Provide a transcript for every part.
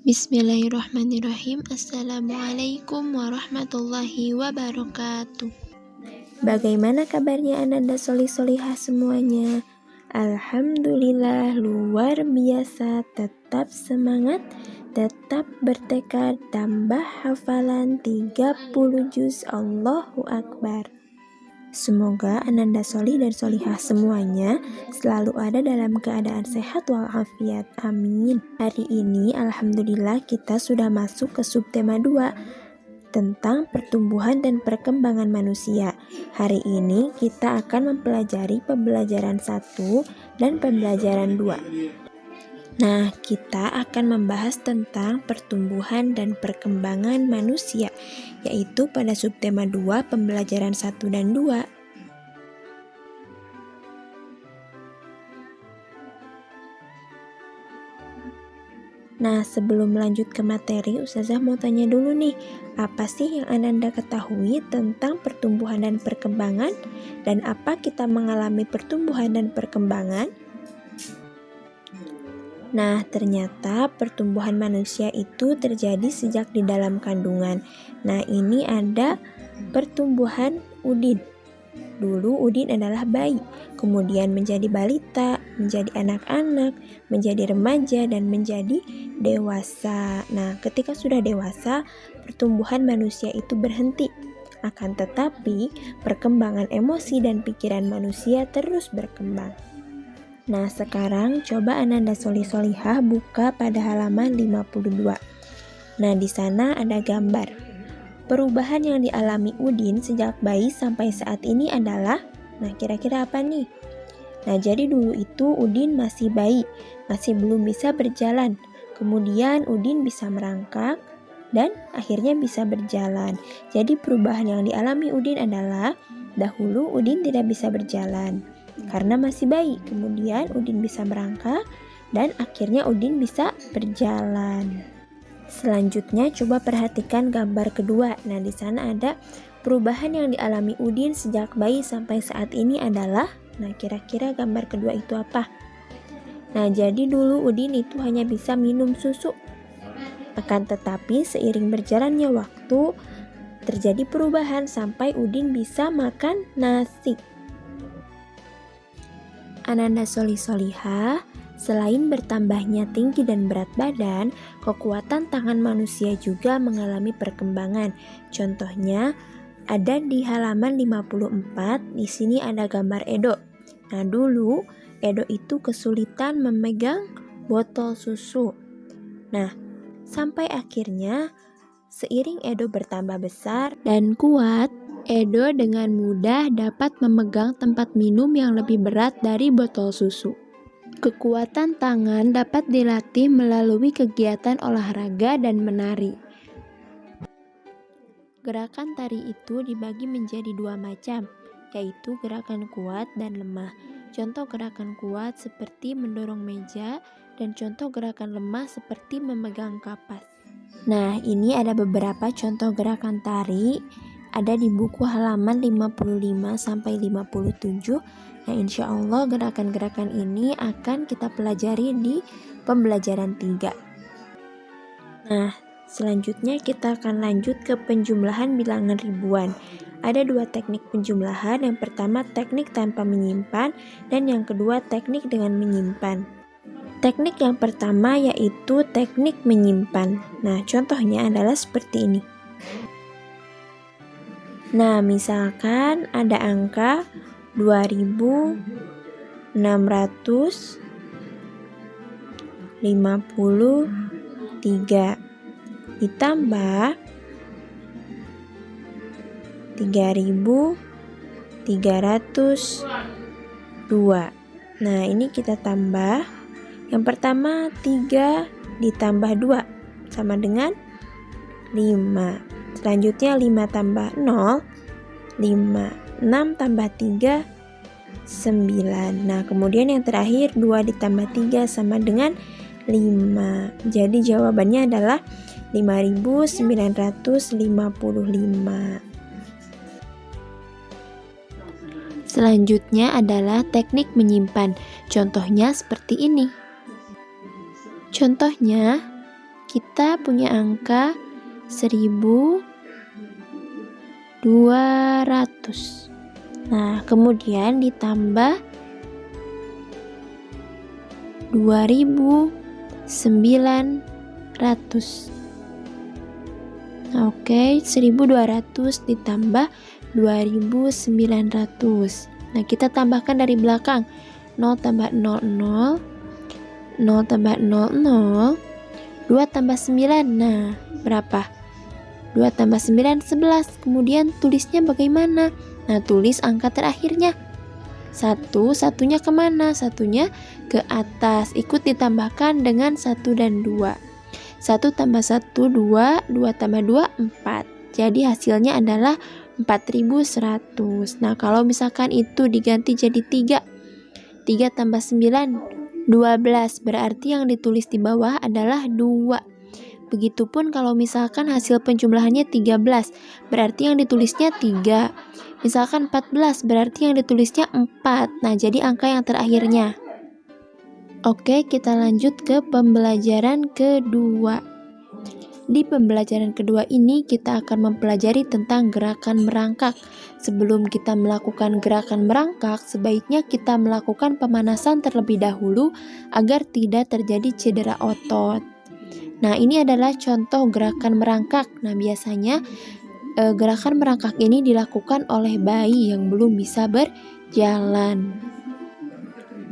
Bismillahirrahmanirrahim. Assalamualaikum warahmatullahi wabarakatuh. Bagaimana kabarnya Ananda Solih-Solihah semuanya? Alhamdulillah luar biasa, tetap semangat, tetap bertekad, tambah hafalan 30 juz, Allahu Akbar. Semoga Ananda Solih dan Solihah semuanya selalu ada dalam keadaan sehat walafiat. Amin. Hari ini Alhamdulillah kita sudah masuk ke subtema 2 tentang pertumbuhan dan perkembangan manusia. Hari ini kita akan mempelajari pembelajaran 1 dan pembelajaran 2. Nah, kita akan membahas tentang pertumbuhan dan perkembangan manusia, yaitu pada subtema 2 pembelajaran 1 dan 2. Nah, sebelum melanjut ke materi, Ustazah mau tanya dulu nih, apa sih yang Ananda ketahui tentang pertumbuhan dan perkembangan? Dan apa kita mengalami pertumbuhan dan perkembangan? Nah, ternyata pertumbuhan manusia itu terjadi sejak di dalam kandungan. Nah, ini ada pertumbuhan Udin. Dulu Udin adalah bayi, kemudian menjadi balita, menjadi anak-anak, menjadi remaja, dan menjadi dewasa. Nah, ketika sudah dewasa, pertumbuhan manusia itu berhenti. Akan tetapi, perkembangan emosi dan pikiran manusia terus berkembang. Nah, sekarang coba Ananda Solih-Solihah buka pada halaman 52. Nah, di sana ada gambar. Perubahan yang dialami Udin sejak bayi sampai saat ini adalah, nah kira-kira apa nih? Nah, jadi dulu itu Udin masih bayi, masih belum bisa berjalan. Kemudian Udin bisa merangkak dan akhirnya bisa berjalan. Jadi perubahan yang dialami Udin adalah, dahulu Udin tidak bisa berjalan karena masih bayi. Kemudian Udin bisa merangkak dan akhirnya Udin bisa berjalan. Selanjutnya coba perhatikan gambar kedua. Nah, di sana ada perubahan yang dialami Udin sejak bayi sampai saat ini adalah, nah kira-kira gambar kedua itu apa? Nah, jadi dulu Udin itu hanya bisa minum susu. Akan tetapi seiring berjalannya waktu terjadi perubahan sampai Udin bisa makan nasi. Ananda Solih-Solihah, selain bertambahnya tinggi dan berat badan, kekuatan tangan manusia juga mengalami perkembangan. Contohnya ada di halaman 54, di sini ada gambar Edo. Nah, dulu Edo itu kesulitan memegang botol susu. Nah, sampai akhirnya seiring Edo bertambah besar dan kuat, Edo dengan mudah dapat memegang tempat minum yang lebih berat dari botol susu. Kekuatan tangan dapat dilatih melalui kegiatan olahraga dan menari. Gerakan tari itu dibagi menjadi 2 macam, yaitu gerakan kuat dan lemah. Contoh gerakan kuat seperti mendorong meja dan contoh gerakan lemah seperti memegang kapas. Nah, ini ada beberapa contoh gerakan tari, ada di buku halaman 55 sampai 57. Nah, insya Allah gerakan-gerakan ini akan kita pelajari di pembelajaran 3. Nah, selanjutnya kita akan lanjut ke penjumlahan bilangan ribuan. Ada 2 teknik penjumlahan, yang pertama teknik tanpa menyimpan dan yang kedua teknik dengan menyimpan. Teknik yang pertama yaitu teknik menyimpan. Nah, contohnya adalah seperti ini. Nah, misalkan ada angka 2653 ditambah 3302. Nah, ini kita tambah. Yang pertama 3 ditambah 2 sama dengan 5. Selanjutnya 5 tambah 0, 5. 6 tambah 3, 9. Nah, kemudian yang terakhir 2 ditambah 3 sama dengan 5. Jadi jawabannya adalah 5955. Selanjutnya adalah teknik menyimpan. Contohnya seperti ini. Contohnya, kita punya angka 1.200. Nah, kemudian ditambah 2.900. Oke, 1.200 ditambah 2.900. Nah, kita tambahkan dari belakang. 0 tambah 0, 0. 0 tambah 0, 0. 2 tambah 9. Nah, berapa? 2 tambah 9, 11. Kemudian tulisnya bagaimana? Nah, tulis angka terakhirnya. Satunya kemana? Satunya ke atas. Ikut ditambahkan dengan 1 dan 2. 1 tambah 1, 2. 2 tambah 2, 4. Jadi hasilnya adalah 4.100. Nah, kalau misalkan itu diganti jadi 3. 3 tambah 9, 12. Berarti yang ditulis di bawah adalah 2. Begitupun kalau misalkan hasil penjumlahannya 13. Berarti yang ditulisnya 3. Misalkan 14. Berarti yang ditulisnya 4. Nah, jadi angka yang terakhirnya. Oke, kita lanjut ke pembelajaran kedua. Di pembelajaran kedua ini kita akan mempelajari tentang gerakan merangkak. Sebelum kita melakukan gerakan merangkak, sebaiknya kita melakukan pemanasan terlebih dahulu agar tidak terjadi cedera otot. Nah, ini adalah contoh gerakan merangkak. Nah, biasanya gerakan merangkak ini dilakukan oleh bayi yang belum bisa berjalan.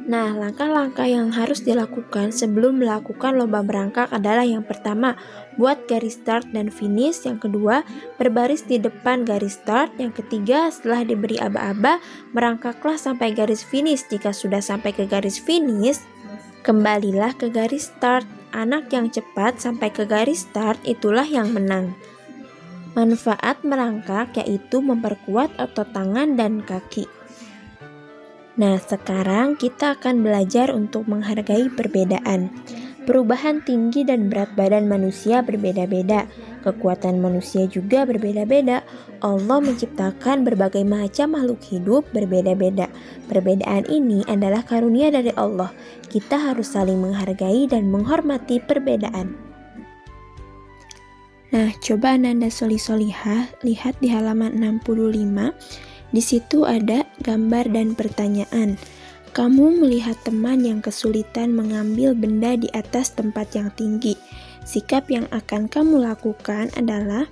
Nah, langkah-langkah yang harus dilakukan sebelum melakukan lomba merangkak adalah yang pertama, buat garis start dan finish. Yang kedua, berbaris di depan garis start. Yang ketiga, setelah diberi aba-aba, merangkaklah sampai garis finish. Jika sudah sampai ke garis finish, kembalilah ke garis start. Anak yang cepat sampai ke garis start itulah yang menang. Manfaat merangkak yaitu memperkuat otot tangan dan kaki. Nah, sekarang kita akan belajar untuk menghargai perbedaan. Perubahan tinggi dan berat badan manusia berbeda-beda. Kekuatan manusia juga berbeda-beda. Allah menciptakan berbagai macam makhluk hidup berbeda-beda. Perbedaan ini adalah karunia dari Allah. Kita harus saling menghargai dan menghormati perbedaan. Nah, coba Ananda Solihah lihat di halaman 65. Di situ ada gambar dan pertanyaan. Kamu melihat teman yang kesulitan mengambil benda di atas tempat yang tinggi. Sikap yang akan kamu lakukan adalah,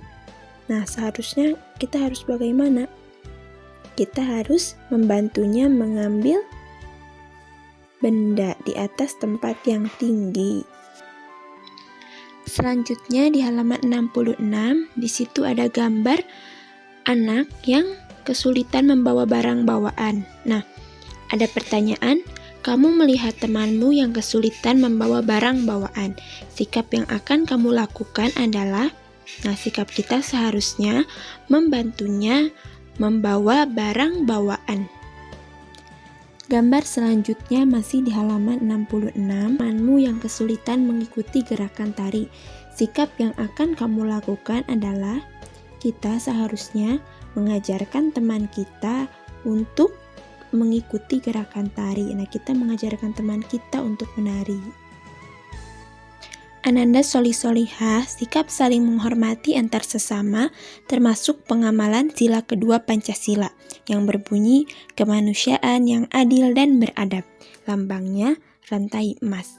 nah seharusnya kita harus bagaimana? Kita harus membantunya mengambil benda di atas tempat yang tinggi. Selanjutnya di halaman 66, di situ ada gambar anak yang kesulitan membawa barang bawaan. Nah, ada pertanyaan, kamu melihat temanmu yang kesulitan membawa barang bawaan. Sikap yang akan kamu lakukan adalah, nah sikap kita seharusnya membantunya membawa barang bawaan. Gambar selanjutnya masih di halaman 66, temanmu yang kesulitan mengikuti gerakan tari. Sikap yang akan kamu lakukan adalah, kita seharusnya mengajarkan teman kita untuk mengikuti gerakan tari. Nah, kita mengajarkan teman kita untuk menari. Ananda Solihah, sikap saling menghormati antar sesama, termasuk pengamalan sila kedua Pancasila, yang berbunyi kemanusiaan yang adil dan beradab. Lambangnya rantai emas.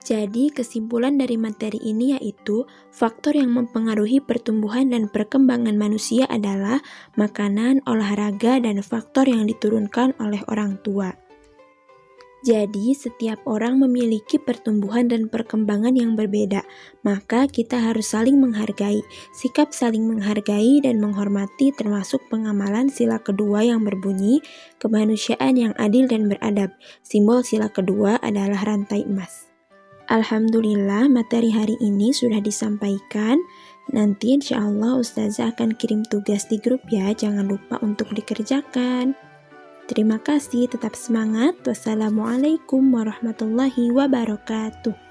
Jadi, kesimpulan dari materi ini yaitu faktor yang mempengaruhi pertumbuhan dan perkembangan manusia adalah makanan, olahraga, dan faktor yang diturunkan oleh orang tua. Jadi, setiap orang memiliki pertumbuhan dan perkembangan yang berbeda, maka kita harus saling menghargai. Sikap saling menghargai dan menghormati termasuk pengamalan sila kedua yang berbunyi kemanusiaan yang adil dan beradab. Simbol sila kedua adalah rantai emas. Alhamdulillah, materi hari ini sudah disampaikan. Nanti insya Allah Ustazah akan kirim tugas di grup ya, jangan lupa untuk dikerjakan. Terima kasih, tetap semangat. Wassalamualaikum warahmatullahi wabarakatuh.